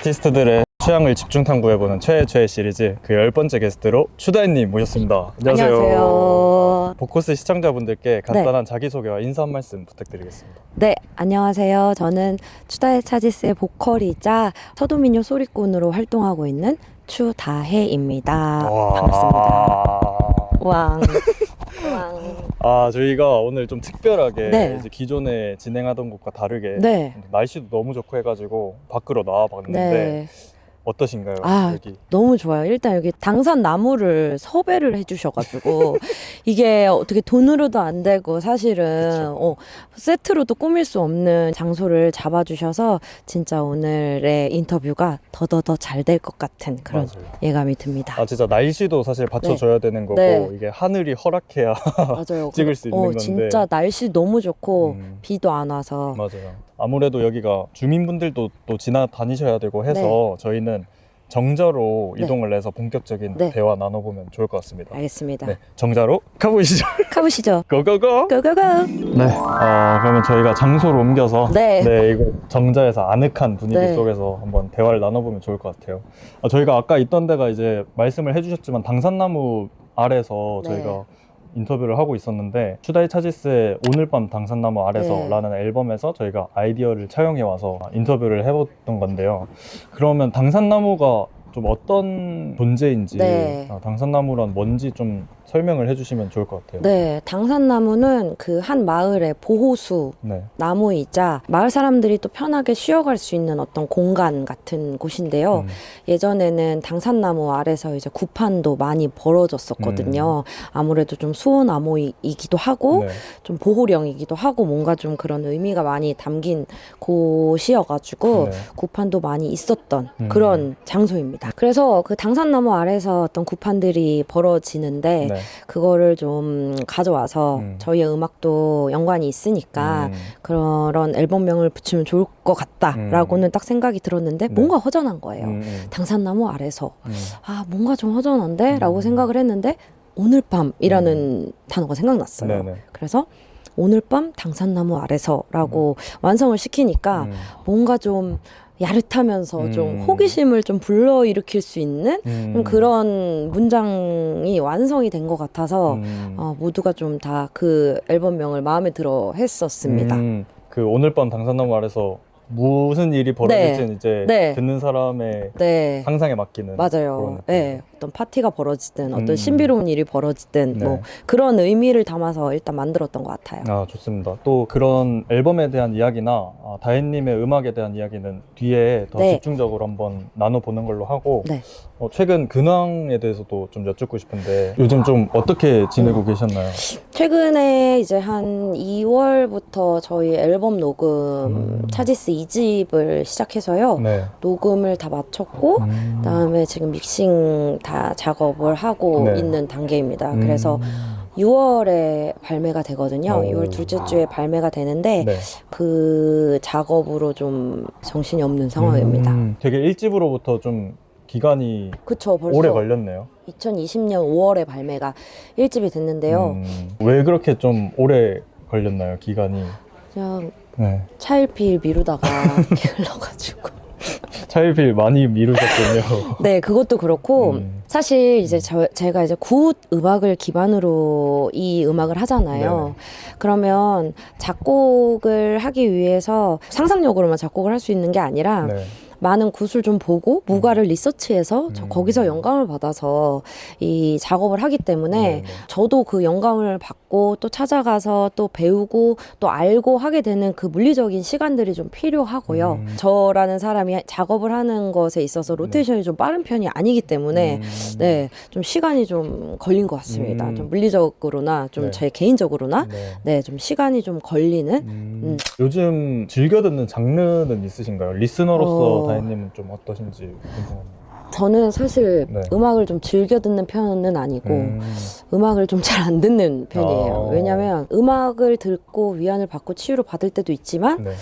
아티스트들의 취향을 집중 탐구해보는 최애 시리즈 그 10번째 게스트로 추다혜님 모셨습니다. 안녕하세요. 보코스 시청자분들께 간단한 자기소개와 인사 한 말씀 부탁드리겠습니다. 네, 안녕하세요. 저는 추다혜 차지스의 보컬이자 서도민요 소리꾼으로 활동하고 있는 추다혜입니다. 반갑습니다. 왕. 저희가 오늘 좀 특별하게 네. 이제 기존에 진행하던 것과 다르게 네. 날씨도 너무 좋고 해가지고 밖으로 나와봤는데 네. 어떠신가요? 여기 너무 좋아요. 일단 여기 당산나무를 섭외를 해주셔가지고 이게 어떻게 돈으로도 안 되고 사실은 세트로도 꾸밀 수 없는 장소를 잡아주셔서 진짜 오늘의 인터뷰가 더더더 잘 될 것 같은 그런 맞아요. 예감이 듭니다. 진짜 날씨도 사실 받쳐줘야 되는 거고 네. 이게 하늘이 허락해야 맞아요. 찍을 수 있는 건데 진짜 날씨 너무 좋고 비도 안 와서 맞아요. 아무래도 여기가 주민분들도 또 지나다니셔야 되고 해서 저희는 정자로 네. 이동을 해서 본격적인 네. 대화 나눠보면 좋을 것 같습니다. 알겠습니다. 네, 정자로 가보시죠. 가보시죠. 고고고! 고고고! 네, 그러면 저희가 장소를 옮겨서 네. 이곳 정자에서 아늑한 분위기 네. 속에서 한번 대화를 나눠보면 좋을 것 같아요. 저희가 아까 있던 데가 이제 말씀을 해주셨지만 당산나무 아래서 네. 저희가 인터뷰를 하고 있었는데 추다혜 차지스의 오늘 밤 당산나무 아래서 네. 라는 앨범에서 저희가 아이디어를 차용해 와서 인터뷰를 해봤던 건데요. 그러면 당산나무가 좀 어떤 존재인지 네. 당산나무란 뭔지 좀 설명을 해주시면 좋을 것 같아요. 네, 당산나무는 그 한 마을의 보호수 네. 나무이자 마을 사람들이 또 편하게 쉬어갈 수 있는 어떤 공간 같은 곳인데요. 예전에는 당산나무 아래서 이제 구판도 많이 벌어졌었거든요. 아무래도 좀 수호나무이기도 하고 네. 좀 보호령이기도 하고 뭔가 좀 그런 의미가 많이 담긴 곳이어가지고 네. 구판도 많이 있었던 그런 장소입니다. 그래서 그 당산나무 아래서 어떤 구판들이 벌어지는데 네. 그거를 좀 가져와서 저희의 음악도 연관이 있으니까 그런 앨범명을 붙이면 좋을 것 같다라고는 딱 생각이 들었는데 네. 뭔가 허전한 거예요. 당산나무 아래서 뭔가 좀 허전한데? 라고 생각을 했는데 오늘 밤이라는 단어가 생각났어요. 네네. 그래서 오늘 밤 당산나무 아래서라고 완성을 시키니까 뭔가 좀 야릇하면서 좀 호기심을 좀 불러일으킬 수 있는 좀 그런 문장이 완성이 된 것 같아서 모두가 좀 다 그 앨범명을 마음에 들어 했었습니다. 그 오늘 밤 당산나무 아래서 무슨 일이 벌어질지는 이제 네. 듣는 사람의 네. 상상에 맡기는 맞아요. 그런 네. 어떤 파티가 벌어지든 어떤 신비로운 일이 벌어지든 네. 뭐 그런 의미를 담아서 일단 만들었던 것 같아요. 좋습니다. 또 그런 앨범에 대한 이야기나 다혜님의 음악에 대한 이야기는 뒤에 더 네. 집중적으로 한번 나눠보는 걸로 하고 네. 최근 근황에 대해서도 좀 여쭙고 싶은데 요즘 좀 어떻게 지내고 계셨나요? 최근에 이제 한 2월부터 저희 앨범 녹음 차지스 2집을 시작해서요. 네. 녹음을 다 마쳤고 그다음에 지금 믹싱 다 작업을 하고 네. 있는 단계입니다. 그래서 6월에 발매가 되거든요. 오. 6월 둘째 주에 발매가 되는데 네. 그 작업으로 좀 정신이 없는 상황입니다. 되게 1집으로부터 좀 기간이 그쵸, 벌써 오래 걸렸네요. 2020년 5월에 발매가 1집이 됐는데요. 왜 그렇게 좀 오래 걸렸나요, 기간이? 그냥 네. 차일피일 미루다가 이렇게 흘러가지고. 차일피일 많이 미루셨군요. 네, 그것도 그렇고 사실 이제 제가 이제 굿 음악을 기반으로 이 음악을 하잖아요. 네네. 그러면 작곡을 하기 위해서 상상력으로만 작곡을 할 수 있는 게 아니라 네. 많은 굿을 좀 보고 무가를 리서치해서 거기서 영감을 받아서 이 작업을 하기 때문에 네네. 저도 그 영감을 받고 또 찾아가서 또 배우고 또 알고 하게 되는 그 물리적인 시간들이 좀 필요하고요. 저라는 사람이 작업을 하는 것에 있어서 로테이션이 좀 빠른 편이 아니기 때문에 네, 좀 시간이 좀 걸린 것 같습니다. 좀 물리적으로나 좀 네. 제 개인적으로나 네. 네, 좀 시간이 좀 걸리는 요즘 즐겨 듣는 장르는 있으신가요? 리스너로서 다혜님은 좀 어떠신지 궁금합니다. 저는 사실 네. 음악을 좀 즐겨 듣는 편은 아니고 음악을 좀 잘 안 듣는 편이에요. 왜냐면 음악을 듣고 위안을 받고 치유를 받을 때도 있지만 네.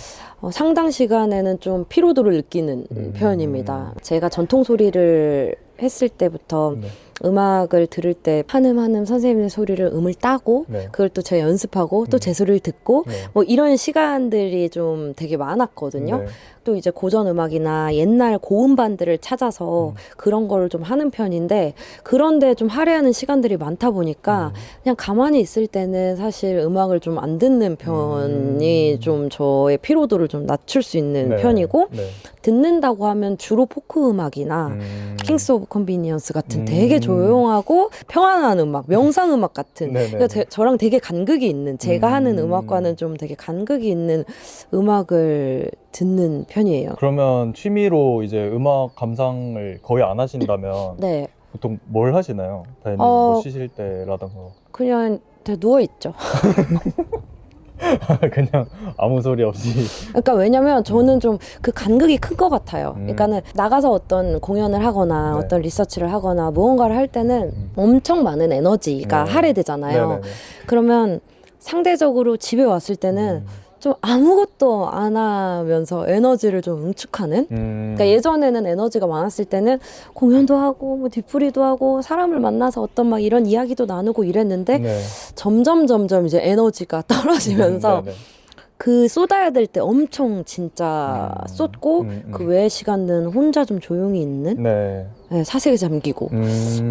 상당 시간에는 좀 피로도를 느끼는 편입니다. 제가 전통 소리를 했을 때부터 네. 음악을 들을 때 한음 선생님의 소리를 음을 따고 네. 그걸 또 제가 연습하고 또 제 소리를 듣고 네. 뭐 이런 시간들이 좀 되게 많았거든요. 네. 또 이제 고전 음악이나 옛날 고음반들을 찾아서 그런 거를 좀 하는 편인데 그런데 좀 할애하는 시간들이 많다 보니까 그냥 가만히 있을 때는 사실 음악을 좀 안 듣는 편이 좀 저의 피로도를 좀 낮출 수 있는 네. 편이고 네. 듣는다고 하면 주로 포크 음악이나 킹스 오브 컨비니언스 같은 되게 조용하고 평안한 음악, 명상 음악 같은 네네. 그러니까 저랑 되게 간극이 있는 제가 하는 음악과는 좀 되게 간극이 있는 음악을 듣는 편이에요. 그러면 취미로 이제 음악 감상을 거의 안 하신다면 네, 보통 뭘 하시나요? 다현님 뭐 쉬실 때라던가 그냥 누워 있죠. 그냥 아무 소리 없이 그러니까 왜냐면 저는 좀 그 간극이 큰 것 같아요. 그러니까는 나가서 어떤 공연을 하거나 네. 어떤 리서치를 하거나 무언가를 할 때는 엄청 많은 에너지가 네. 할애되잖아요. 네네네. 그러면 상대적으로 집에 왔을 때는 좀 아무것도 안 하면서 에너지를 좀 응축하는? 그러니까 예전에는 에너지가 많았을 때는 공연도 하고 뭐 뒤풀이도 하고 사람을 만나서 어떤 막 이런 이야기도 나누고 이랬는데 네. 점점 이제 에너지가 떨어지면서 네네. 그 쏟아야 될 때 엄청 진짜 쏟고 그 외의 시간은 혼자 좀 조용히 있는 네. 네, 사색에 잠기고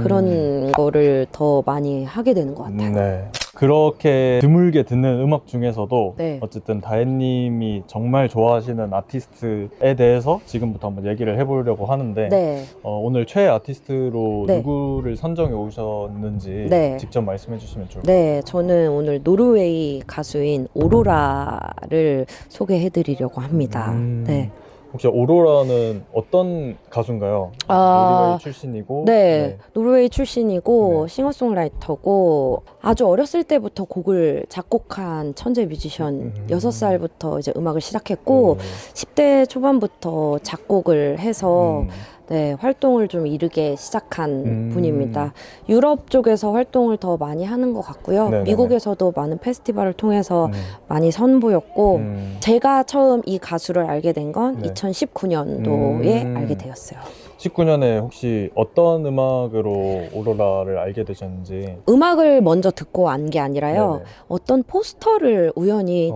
그런 거를 더 많이 하게 되는 것 같아요. 네. 그렇게 드물게 듣는 음악 중에서도 네. 어쨌든 다혜님이 정말 좋아하시는 아티스트에 대해서 지금부터 한번 얘기를 해보려고 하는데 네. 오늘 최애 아티스트로 네. 누구를 선정해 오셨는지 네. 직접 말씀해 주시면 좋을 것 같아요. 네, 저는 오늘 노르웨이 가수인 오로라를 소개해드리려고 합니다. 네. 혹시 오로라는 어떤 가수인가요? 노르웨이 출신이고 네, 노르웨이 출신이고 네. 싱어송라이터고 아주 어렸을 때부터 곡을 작곡한 천재 뮤지션 6살부터 이제 음악을 시작했고 10대 초반부터 작곡을 해서 네, 활동을 좀 이르게 시작한 분입니다. 유럽 쪽에서 활동을 더 많이 하는 것 같고요. 네네네. 미국에서도 많은 페스티벌을 통해서 많이 선보였고 제가 처음 이 가수를 알게 된 건 네. 2019년도에 알게 되었어요. 19년에 혹시 어떤 음악으로 오로라를 알게 되셨는지. 음악을 먼저 듣고 안 게 아니라요. 네네. 어떤 포스터를 우연히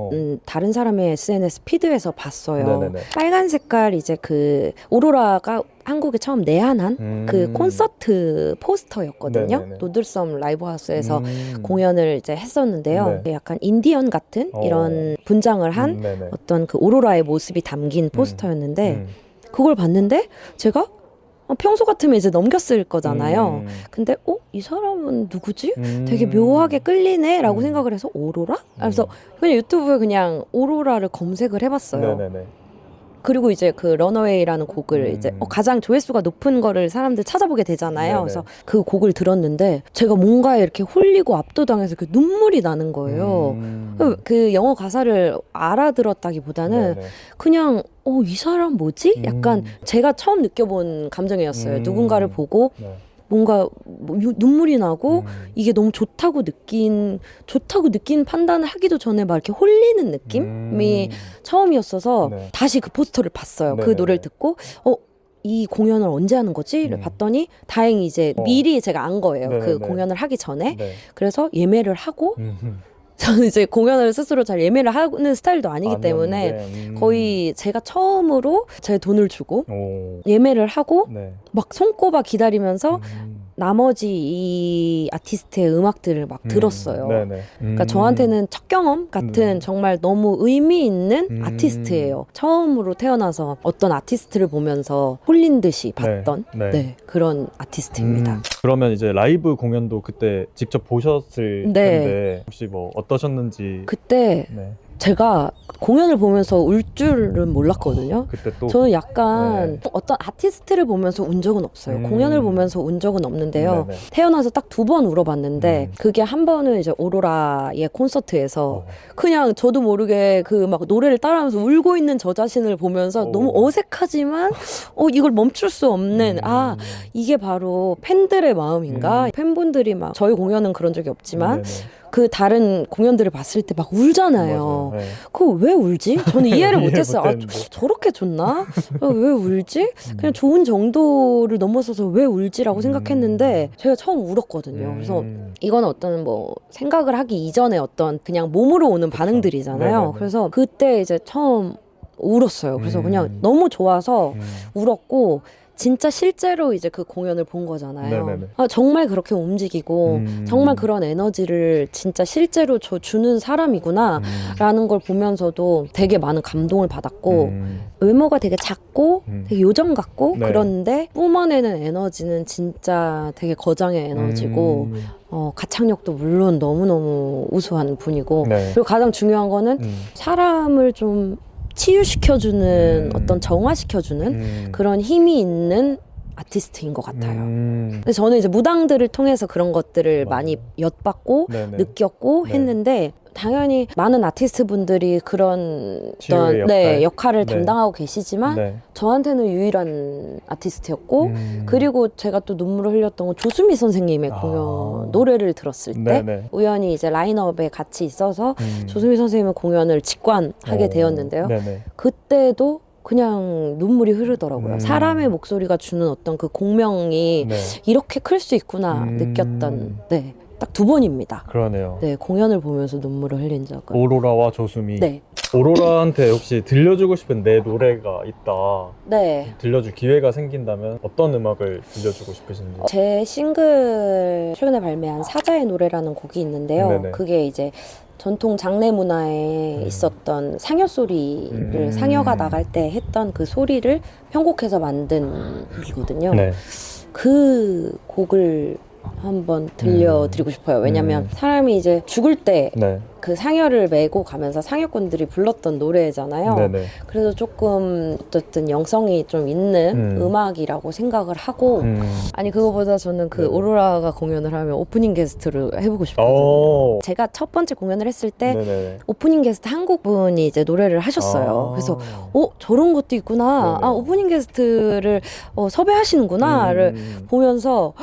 다른 사람의 SNS 피드에서 봤어요. 네네네. 빨간 색깔 이제 그 오로라가 한국에 처음 내한한 그 콘서트 포스터였거든요. 네네네. 노들섬 라이브하우스에서 공연을 이제 했었는데요. 네. 약간 인디언 같은 이런 분장을 한 네네. 어떤 그 오로라의 모습이 담긴 포스터였는데 그걸 봤는데 제가 평소 같으면 이제 넘겼을 거잖아요. 근데 이 사람은 누구지? 되게 묘하게 끌리네 라고 생각을 해서 오로라? 그래서 그냥 유튜브에 그냥 오로라를 검색을 해봤어요. 네네네. 그리고 이제 그 런어웨이라는 곡을 이제 가장 조회수가 높은 거를 사람들 찾아보게 되잖아요. 네네. 그래서 그 곡을 들었는데 제가 뭔가에 이렇게 홀리고 압도당해서 그 눈물이 나는 거예요. 그 영어 가사를 알아들었다기보다는 네네. 그냥 이 사람 뭐지? 약간 제가 처음 느껴본 감정이었어요. 누군가를 보고 네. 뭔가 눈물이 나고 이게 너무 좋다고 느낀 판단을 하기도 전에 막 이렇게 홀리는 느낌이 처음이었어서 네. 다시 그 포스터를 봤어요. 그 네네네. 노래를 듣고 이 공연을 언제 하는 거지?를 봤더니 다행히 이제 미리 제가 안 거예요. 그 네네네. 공연을 하기 전에. 네. 그래서 예매를 하고 저는 이제 공연을 스스로 잘 예매를 하는 스타일도 아니기 때문에 거의 제가 처음으로 제 돈을 주고 오. 예매를 하고 네. 막 손꼽아 기다리면서 나머지 이 아티스트의 음악들을 막 들었어요. 네네. 그러니까 저한테는 첫 경험 같은 정말 너무 의미 있는 아티스트예요. 처음으로 태어나서 어떤 아티스트를 보면서 홀린 듯이 봤던 네. 네, 그런 아티스트입니다. 그러면 이제 라이브 공연도 그때 직접 보셨을 네. 텐데 혹시 뭐 어떠셨는지. 그때 네. 제가 공연을 보면서 울 줄은 몰랐거든요. 그때 또 저는 약간 어떤 아티스트를 보면서 운 적은 없어요. 공연을 보면서 운 적은 없는데요. 네네. 태어나서 딱 2번 울어봤는데 그게 한 번은 이제 오로라의 콘서트에서 그냥 저도 모르게 그 막 노래를 따라하면서 울고 있는 저 자신을 보면서 너무 어색하지만 이걸 멈출 수 없는 이게 바로 팬들의 누구의 마음인가? 팬분들이 막 저희 공연은 그런 적이 없지만 네네. 그 다른 공연들을 봤을 때 막 울잖아요. 맞아요. 네. 그거 왜 울지? 저는 이해를 못했어요. 아, 못했는데. 저렇게 좋나? 왜 울지? 그냥 좋은 정도를 넘어서서 왜 울지라고 생각했는데 제가 처음 울었거든요. 그래서 이건 어떤 뭐 생각을 하기 이전에 어떤 그냥 몸으로 오는 반응들이잖아요. 네네네. 그래서 그때 이제 처음 울었어요. 그래서 그냥 너무 좋아서 울었고 진짜 실제로 이제 그 공연을 본 거잖아요. 네네네. 아, 정말 그렇게 움직이고 정말 그런 에너지를 진짜 실제로 주는 사람이구나 라는 걸 보면서도 되게 많은 감동을 받았고 외모가 되게 작고 되게 요정 같고 네. 그런데 뿜어내는 에너지는 진짜 되게 거장의 에너지고 가창력도 물론 너무너무 우수한 분이고 네. 그리고 가장 중요한 거는 사람을 좀 치유시켜주는 어떤 정화시켜주는 그런 힘이 있는 아티스트인 것 같아요. 그래서 저는 이제 무당들을 통해서 그런 것들을 맞아요. 많이 엿봤고 네네. 느꼈고 네. 했는데 당연히 많은 아티스트 분들이 그런 치유의 어떤 역할을 네. 담당하고 계시지만 네. 저한테는 유일한 아티스트였고 그리고 제가 또 눈물을 흘렸던 건 조수미 선생님의 공연 노래를 들었을 때 네네. 우연히 이제 라인업에 같이 있어서 조수미 선생님의 공연을 직관하게 되었는데요. 네네. 그때도 그냥 눈물이 흐르더라고요. 사람의 목소리가 주는 어떤 그 공명이 네. 이렇게 클 수 있구나 느꼈던 딱 2번입니다. 그러네요. 네, 공연을 보면서 눈물을 흘린 적은. 오로라와 조수미. 네. 오로라한테 혹시 들려주고 싶은 내 노래가 있다. 네. 들려줄 기회가 생긴다면 어떤 음악을 들려주고 싶으신지. 제 싱글 최근에 발매한 사자의 노래라는 곡이 있는데요. 네네. 그게 이제 전통 장례 문화에 있었던 상여 소리를 상여가 나갈 때 했던 그 소리를 편곡해서 만든 곡이거든요. 네. 그 곡을 한번 들려드리고 싶어요. 왜냐면 사람이 이제 죽을 때 네. 그 상여를 메고 가면서 상여꾼들이 불렀던 노래잖아요. 네네. 그래서 조금 어쨌든 영성이 좀 있는 음악이라고 생각을 하고 아니 그거보다 저는 그 네네. 오로라가 공연을 하면 오프닝 게스트를 해보고 싶거든요. 오. 제가 첫 번째 공연을 했을 때 네네. 오프닝 게스트 한국 분이 이제 노래를 하셨어요. 그래서 저런 것도 있구나. 네네. 아 오프닝 게스트를 섭외하시는구나를 보면서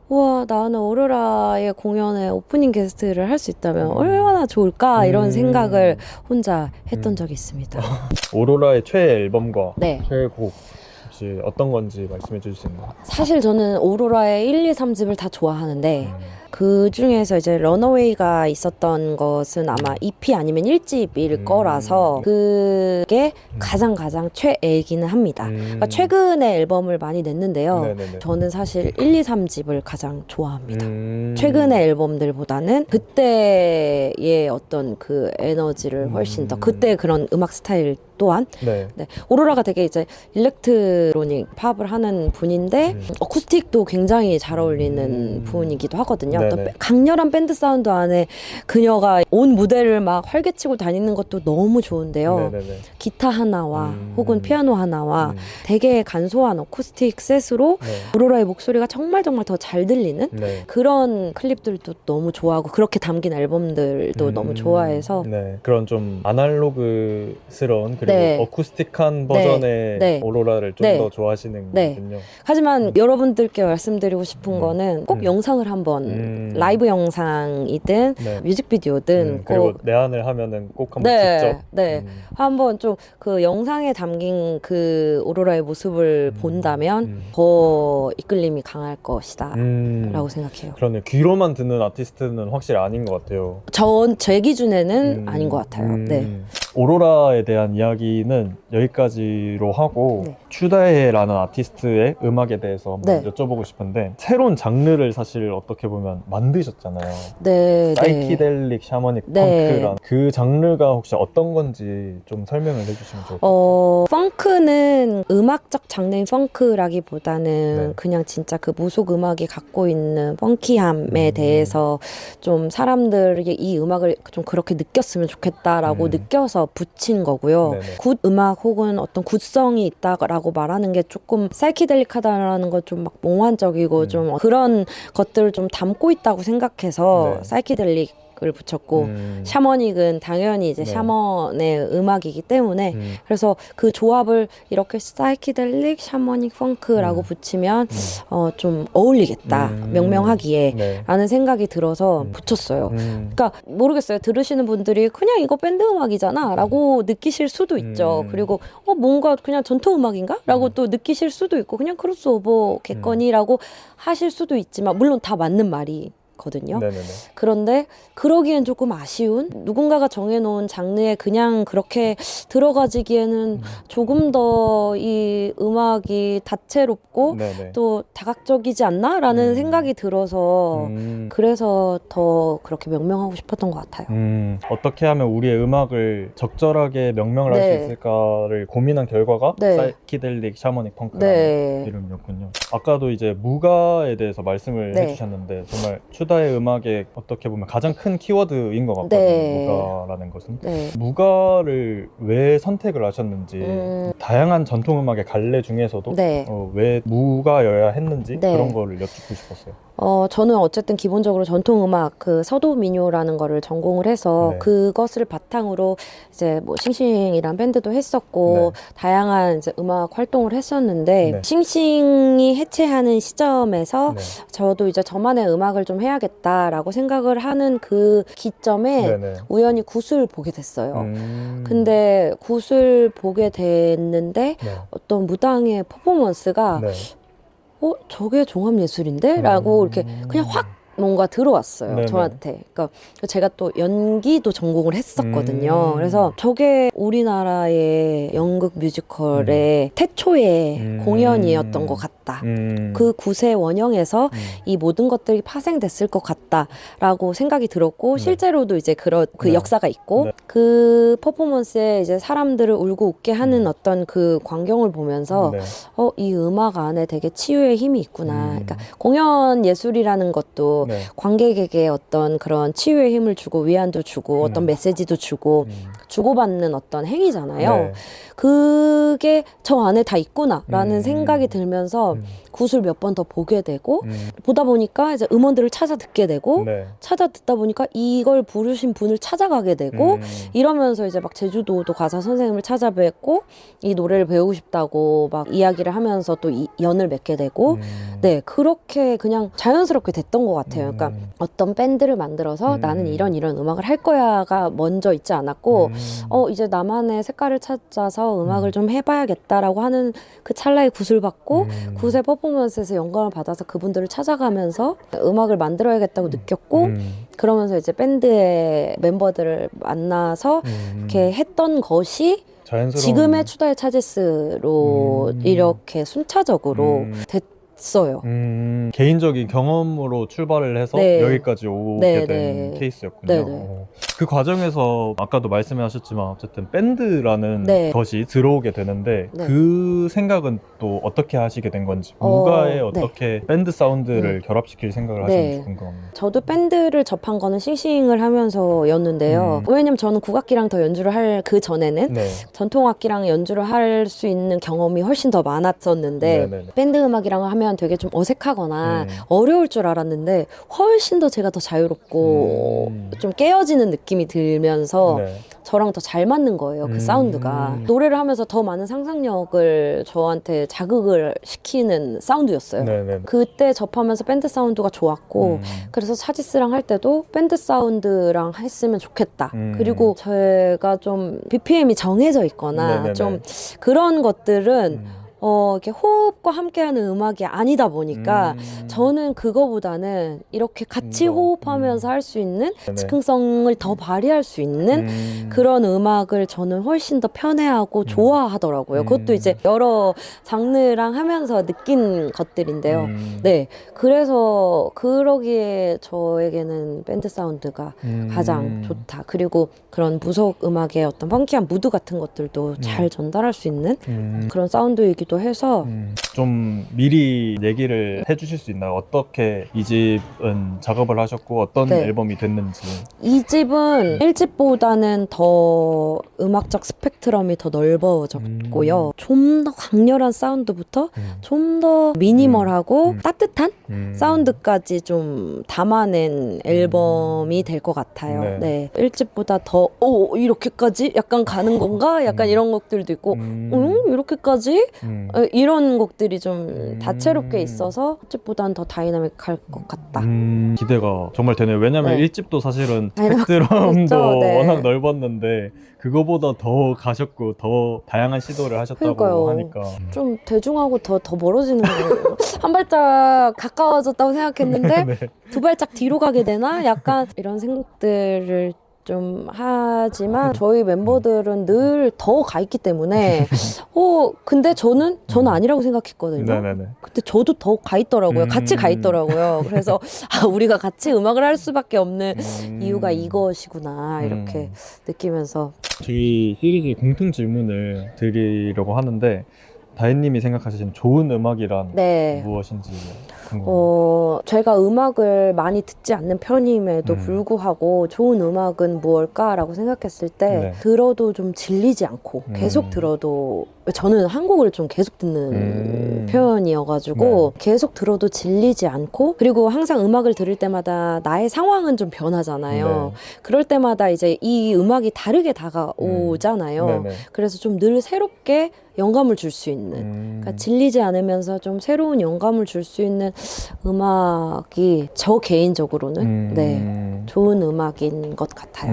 와 나는 오로라의 공연에 오프닝 게스트를 할 수 있다면 얼마나 좋을까 이런 생각을 혼자 했던 적이 있습니다. 오로라의 최애 앨범과 네. 최애곡 혹시 어떤 건지 말씀해 주실 수 있나요? 사실 저는 오로라의 1, 2, 3집을 다 좋아하는데 그 중에서 이제 런어웨이가 있었던 것은 아마 EP 아니면 1집일 거라서 그게 가장 최애이기는 합니다. 그러니까 최근에 앨범을 많이 냈는데요. 네네네. 저는 사실 1, 2, 3집을 가장 좋아합니다. 최근의 앨범들보다는 그때의 어떤 그 에너지를 훨씬 더 그때 그런 음악 스타일 또한 네. 네. 오로라가 되게 이제 일렉트로닉 팝을 하는 분인데 어쿠스틱도 굉장히 잘 어울리는 분이기도 하거든요. 어떤 네네. 강렬한 밴드 사운드 안에 그녀가 온 무대를 막 활개치고 다니는 것도 너무 좋은데요. 네네네. 기타 하나와 혹은 피아노 하나와 되게 간소한 어쿠스틱 셋으로 네. 오로라의 목소리가 정말 더 잘 들리는 네. 그런 클립들도 너무 좋아하고 그렇게 담긴 앨범들도 너무 좋아해서 네. 그런 좀 아날로그스러운 그리고 네. 어쿠스틱한 버전의 네. 오로라를 좀 네. 더 좋아하시는 네. 거군요. 하지만 여러분들께 말씀드리고 싶은 거는 꼭 영상을 한번 라이브 영상이든 네. 뮤직비디오든 그리고 꼭 내한을 하면은 꼭 한번 네, 직접 네. 한번 좀 그 영상에 담긴 그 오로라의 모습을 본다면 더 이끌림이 강할 것이다 라고 생각해요. 그러네. 귀로만 듣는 아티스트는 확실히 아닌 것 같아요. 제 기준에는 아닌 것 같아요. 네. 오로라에 대한 이야기는 여기까지로 하고 네. 추다해라는 아티스트의 음악에 대해서 한번 네. 여쭤보고 싶은데 새로운 장르를 사실 어떻게 보면 만드셨잖아요. 네, 사이키델릭 샤머닉 네. 펑크라는 그 장르가 혹시 어떤 건지 좀 설명을 해주시면 좋을 것 같아요. 펑크는 음악적 장르인 펑크라기보다는 네. 그냥 진짜 그 무속 음악이 갖고 있는 펑키함에 대해서 좀 사람들이 이 음악을 좀 그렇게 느꼈으면 좋겠다라고 느껴서 붙인 거고요. 네네. 굿 음악 혹은 어떤 굿성이 있다라고 말하는 게 조금 사이키델릭하다라는 건 좀 막 몽환적이고 좀 그런 것들을 좀 담고 있다고 생각해서 네. 사이키델릭 붙였고 샤머닉은 당연히 이제 네. 샤먼의 음악이기 때문에 그래서 그 조합을 이렇게 사이키델릭 샤머닉 펑크라고 붙이면 좀 어울리겠다 명명하기에 네. 라는 생각이 들어서 붙였어요. 그러니까 모르겠어요. 들으시는 분들이 그냥 이거 밴드 음악이잖아 라고 느끼실 수도 있죠. 그리고 뭔가 그냥 전통 음악인가? 라고 또 느끼실 수도 있고 그냥 크로스오버겠거니라고 하실 수도 있지만 물론 다 맞는 말이거든요. 네네네. 그런데 그러기엔 조금 아쉬운 누군가가 정해놓은 장르에 그냥 그렇게 들어가지기에는 조금 더 이 음악이 다채롭고 네네. 또 다각적이지 않나라는 생각이 들어서 그래서 더 그렇게 명명하고 싶었던 것 같아요. 어떻게 하면 우리의 음악을 적절하게 명명을 할 네. 수 있을까를 고민한 결과가 네. 사이키델릭 샤머닉 펑크라는 네. 이름이었군요. 아까도 이제 무가에 대해서 말씀을 네. 해주셨는데 정말 추다의 음악에 어떻게 보면 가장 큰 키워드인 것 같거든요. 네. 무가라는 것은. 네. 무가를 왜 선택을 하셨는지 다양한 전통 음악의 갈래 중에서도 네. 왜 무가여야 했는지 네. 그런 거를 여쭙고 싶었어요. 저는 어쨌든 기본적으로 전통음악, 그 서도 민요라는 거를 전공을 해서 네. 그것을 바탕으로 이제 뭐 싱싱이란 밴드도 했었고 다양한 이제 음악 활동을 했었는데 네. 싱싱이 해체하는 시점에서 네. 저도 이제 저만의 음악을 좀 해야겠다라고 생각을 하는 그 기점에 네네. 우연히 굿을 보게 됐어요. 근데 굿을 보게 됐는데 네. 어떤 무당의 퍼포먼스가 네. 저게 종합예술인데? 라고 이렇게 그냥 확 뭔가 들어왔어요. 네네. 저한테. 그러니까 제가 또 연기도 전공을 했었거든요. 그래서 저게 우리나라의 연극 뮤지컬의 태초의 공연이었던 것 같다. 그 굿의 원형에서 이 모든 것들이 파생됐을 것 같다라고 생각이 들었고 실제로도 이제 그 네. 역사가 있고 네. 그 퍼포먼스에 이제 사람들을 울고 웃게 하는 어떤 그 광경을 보면서 네. 이 음악 안에 되게 치유의 힘이 있구나. 그러니까 공연 예술이라는 것도 네. 관객에게 어떤 그런 치유의 힘을 주고 위안도 주고 어떤 메시지도 주고 주고받는 어떤 행위잖아요. 네. 그게 저 안에 다 있구나라는 생각이 들면서 굿을 몇 번 더 보게 되고 보다 보니까 이제 음원들을 찾아 듣게 되고 네. 찾아 듣다 보니까 이걸 부르신 분을 찾아가게 되고 이러면서 이제 막 제주도도 가서 선생님을 찾아뵙고 이 노래를 배우고 싶다고 막 이야기를 하면서 또 연을 맺게 되고 네 그렇게 그냥 자연스럽게 됐던 것 같아요. 그러니까 어떤 밴드를 만들어서 나는 이런 음악을 할 거야가 먼저 있지 않았고 이제 나만의 색깔을 찾아서 음악을 좀 해봐야겠다라고 하는 그 찰나의 굿을 받고 굿의 퍼포먼스에서 영감을 받아서 그분들을 찾아가면서 음악을 만들어야겠다고 느꼈고 그러면서 이제 밴드의 멤버들을 만나서 이렇게 했던 것이 자연스러운 지금의 추다의 차제스로 이렇게 순차적으로 됐어요. 개인적인 경험으로 출발을 해서 네. 여기까지 오게 네, 된 네. 케이스였군요. 네, 네. 그 과정에서 아까도 말씀하셨지만 어쨌든 밴드라는 네. 것이 들어오게 되는데 네. 그 생각은 또 어떻게 하시게 된 건지 네. 무가에 어떻게 밴드 사운드를 결합시킬 생각을 네. 하시는지 궁금합니다. 저도 밴드를 접한 거는 싱싱을 하면서였는데요. 왜냐면 저는 국악기랑 더 연주를 할 그 전에는 네. 전통악기랑 연주를 할 수 있는 경험이 훨씬 더 많았었는데 네네네. 밴드 음악이랑 하면 되게 좀 어색하거나 어려울 줄 알았는데 훨씬 더 제가 더 자유롭고 좀 깨어지는 느낌이 들면서 네. 저랑 더 잘 맞는 거예요. 그 사운드가. 노래를 하면서 더 많은 상상력을 저한테 자극을 시키는 사운드였어요. 네네. 그때 접하면서 밴드 사운드가 좋았고 그래서 차지스랑 할 때도 밴드 사운드랑 했으면 좋겠다. 그리고 제가 좀 BPM이 정해져 있거나 네네네. 좀 그런 것들은 이렇게 호흡과 함께하는 음악이 아니다 보니까 저는 그거보다는 이렇게 같이 호흡하면서 할 수 있는 네네. 즉흥성을 더 발휘할 수 있는 그런 음악을 저는 훨씬 더 편해하고 좋아하더라고요. 그것도 이제 여러 장르랑 하면서 느낀 것들인데요. 네, 그래서 그러기에 저에게는 밴드 사운드가 가장 좋다. 그리고 그런 무속 음악의 어떤 펑키한 무드 같은 것들도 잘 전달할 수 있는 그런 사운드이기도 해서 좀 미리 얘기를 해주실 수 있나요? 어떻게 이 집은 작업을 하셨고 어떤 네. 앨범이 됐는지. 이 집은 1집보다는 더 음악적 스펙트럼이 더 넓어졌고요. 좀 더 강렬한 사운드부터 좀 더 미니멀하고 따뜻한 사운드까지 좀 담아낸 앨범이 될 것 같아요. 네. 네. 1집보다 더 이렇게까지 약간 가는 건가? 약간 이런 곡들도 있고 이렇게까지? 이런 곡들이 좀 다채롭게 있어서 1집보다는 더 다이나믹할 것 같다. 기대가 정말 되네요. 왜냐면 네. 1집도 사실은 다이나믹 스펙트럼도 그렇죠. 네. 워낙 넓었는데 그거보다 더 가셨고 더 다양한 시도를 하셨다고 그러니까요. 하니까 좀 대중하고 더 멀어지는 거예요. 한 발짝 가까워졌다고 생각했는데 네. 두 발짝 뒤로 가게 되나? 약간 이런 생각들을 좀 하지만 저희 멤버들은 늘 더 가 있기 때문에 근데 저는 아니라고 생각했거든요. 네네네. 근데 저도 더 가 있더라고요. 같이 가 있더라고요. 그래서 우리가 같이 음악을 할 수밖에 없는 이유가 이것이구나 이렇게 느끼면서 저희 시리즈 공통 질문을 드리려고 하는데 다혜님이 생각하시는 좋은 음악이란 네. 무엇인지 궁금해요. 제가 음악을 많이 듣지 않는 편임에도 불구하고 좋은 음악은 무엇일까라고 생각했을 때 네. 들어도 좀 질리지 않고 계속 들어도 저는 한 곡을 좀 계속 듣는 편이어가지고 계속 들어도 질리지 않고 그리고 항상 음악을 들을 때마다 나의 상황은 좀 변하잖아요. 그럴 때마다 이제 이 음악이 다르게 다가오잖아요. 네네. 그래서 좀 늘 새롭게 영감을 줄 수 있는 그러니까 질리지 않으면서 좀 새로운 영감을 줄 수 있는 음악이 저 개인적으로는 네, 좋은 음악인 것 같아요.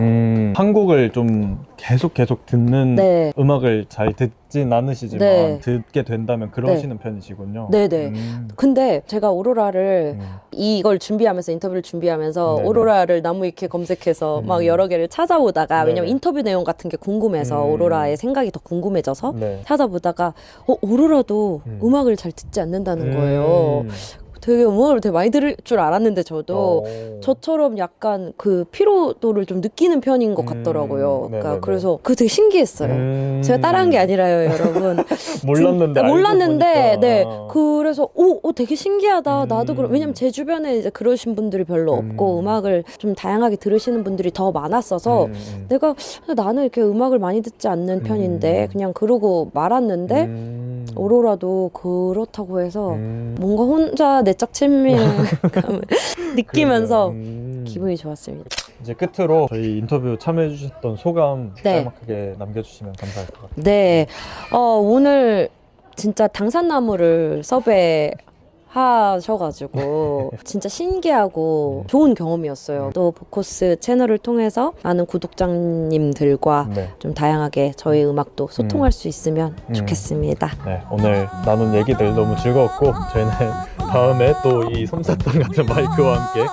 한 곡을 좀 계속 듣는 네. 음악을 잘 듣진 않으시지만 네. 듣게 된다면 그러시는 편이시군요. 네네. 근데 제가 오로라를 이걸 준비하면서 인터뷰를 준비하면서 네네. 오로라를 나무 위키에 검색해서 막 여러 개를 찾아보다가 왜냐면 네네. 인터뷰 내용 같은 게 궁금해서 오로라의 생각이 더 궁금해져서 네. 찾아보다가 오로라도 음악을 잘 듣지 않는다는 거예요. 되게 음악을 되게 많이 들을 줄 알았는데 저도 저처럼 약간 그 피로도를 좀 느끼는 편인 것 같더라고요. 그러니까 네네네. 그래서 그게 되게 신기했어요. 제가 따라한 게 아니라요, 여러분. 몰랐는데 알고 몰랐는데, 보니까. 네. 그래서 되게 신기하다. 나도 왜냐면 제 주변에 이제 그러신 분들이 별로 없고 음악을 좀 다양하게 들으시는 분들이 더 많았어서 내가 나는 이렇게 음악을 많이 듣지 않는 편인데 그냥 그러고 말았는데 오로라도 그렇다고 해서 뭔가 혼자 내적 친밀감을 느끼면서 기분이 좋았습니다. 이제 끝으로 저희 인터뷰 참여해 주셨던 소감 네. 짤막하게 남겨주시면 감사할 것 같아요. 네. 오늘 진짜 당산나무를 섭외하셔가지고 진짜 신기하고 좋은 경험이었어요. 또 보코스 채널을 통해서 많은 구독자님들과 네. 좀 다양하게 저희 음악도 소통할 수 있으면 좋겠습니다. 네, 오늘 나눈 얘기들 너무 즐거웠고 저희는 다음에 또 이 솜사탕 같은 마이크와 함께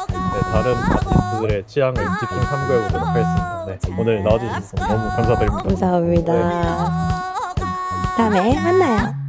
다른 아티스트들의 취향을 집중 탐구해 보도록 하겠습니다. 네, 오늘 나와주셔서 너무 감사드립니다. 감사합니다. 다음에 만나요.